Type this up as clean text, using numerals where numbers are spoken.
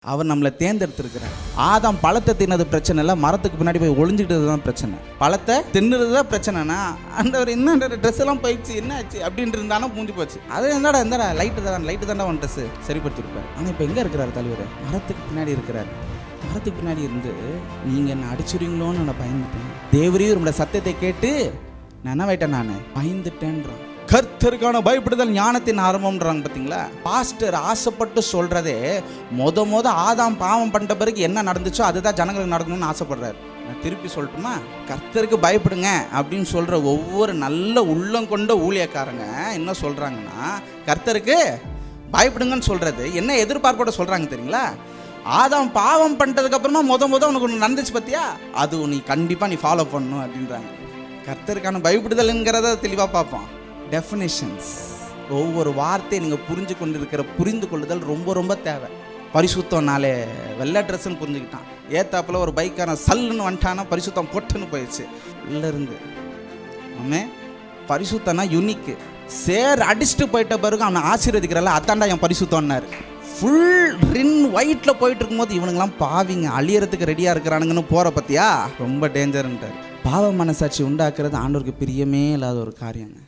அவர் நம்மளை தேர்ந்தெடுத்திருக்கிறார். ஆதாம் பழத்தை தின்னது பிரச்சனை இல்லை, மரத்துக்கு பின்னாடி போய் ஒளிஞ்சிக்கிட்டது தான் பிரச்சனை. பழத்தை தின்னுறது தான் பிரச்சனைனா ஆண்டவர் என்ன ட்ரெஸ் எல்லாம் போயிடுச்சு என்ன ஆச்சு அப்படின்ட்டு இருந்தாலும் மூஞ்சி போச்சு. அது என்னடா லைட்டு தாண்டா ஒன் ட்ரெஸ்ஸு சரிப்படுத்திருப்பார். ஆனால் இப்போ எங்கே இருக்கிறார் தலைவர்? மரத்துக்கு பின்னாடி இருக்கிறார். மரத்துக்கு பின்னாடி இருந்து நீங்கள் என்ன அடிச்சுடுவீங்களோன்னு நான் பயந்துட்டேன். தேவரீர் உங்களோட சத்தியத்தை கேட்டு நான் என்ன வைட்டேன், நான் பயந்துட்டேன்றான். கர்த்தருக்கான பயப்படுதல் ஞானத்தின் ஆரம்பம்ன்றாங்க பார்த்தீங்களா. பாஸ்டர் ஆசைப்பட்டு சொல்கிறதே மொத ஆதாம் பாவம் பண்ணிட்ட பிறகு என்ன நடந்துச்சோ அதுதான் ஜனங்களுக்கு நடக்கணும்னு ஆசைப்படுறாரு. நான் திருப்பி சொல்லட்டுமா? கர்த்தருக்கு பயப்படுங்க அப்படின்னு சொல்கிற ஒவ்வொரு நல்ல உள்ளம் கொண்ட ஊழியக்காரங்க என்ன சொல்கிறாங்கன்னா, கர்த்தருக்கு பயப்படுங்கன்னு சொல்கிறது என்ன எதிர்பார்ப்போட சொல்கிறாங்க தெரியுங்களா? ஆதாம் பாவம் பண்ணிட்டதுக்கப்புறமா மொத உனக்கு ஒன்று நடந்துச்சு பார்த்தியா, அது நீ கண்டிப்பாக நீ ஃபாலோ பண்ணணும் அப்படின்றாங்க. கர்த்தருக்கான பயப்படுதல்ங்கிறத தெளிவாக பார்ப்போம். டெஃபினேஷன்ஸ், ஒவ்வொரு வார்த்தையை நீங்கள் புரிந்து கொள்ளுதல் ரொம்ப தேவை. பரிசுத்தம்னாலே வெள்ளை ட்ரெஸ்ஸுன்னு புரிஞ்சுக்கிட்டான். ஏத்தாப்பில் ஒரு பைக்காரன் சல்லுன்னு வந்துட்டானா பரிசுத்தம் பொட்டுன்னு போயிடுச்சு உள்ளேருந்து. ஆமே, பரிசுத்தம்னா யுனிக்கு. சேர் அடிச்சுட்டு போயிட்ட பிறகு அவனை ஆசீர்வதிக்கிறாள், அதாண்டா என் பரிசுத்தம்னாரு. ஃபுல் ரின் ஒயிட்டில் போயிட்டு இருக்கும்போது இவனுங்கெல்லாம் பாவிங்க அழியறதுக்கு ரெடியாக இருக்கிறானுங்கன்னு போகிற பற்றியா ரொம்ப டேஞ்சர்ன்ட்டார். பாவ மனசாட்சி உண்டாக்குறது ஆண்டவருக்கு பிரியமே இல்லாத ஒரு காரியங்க.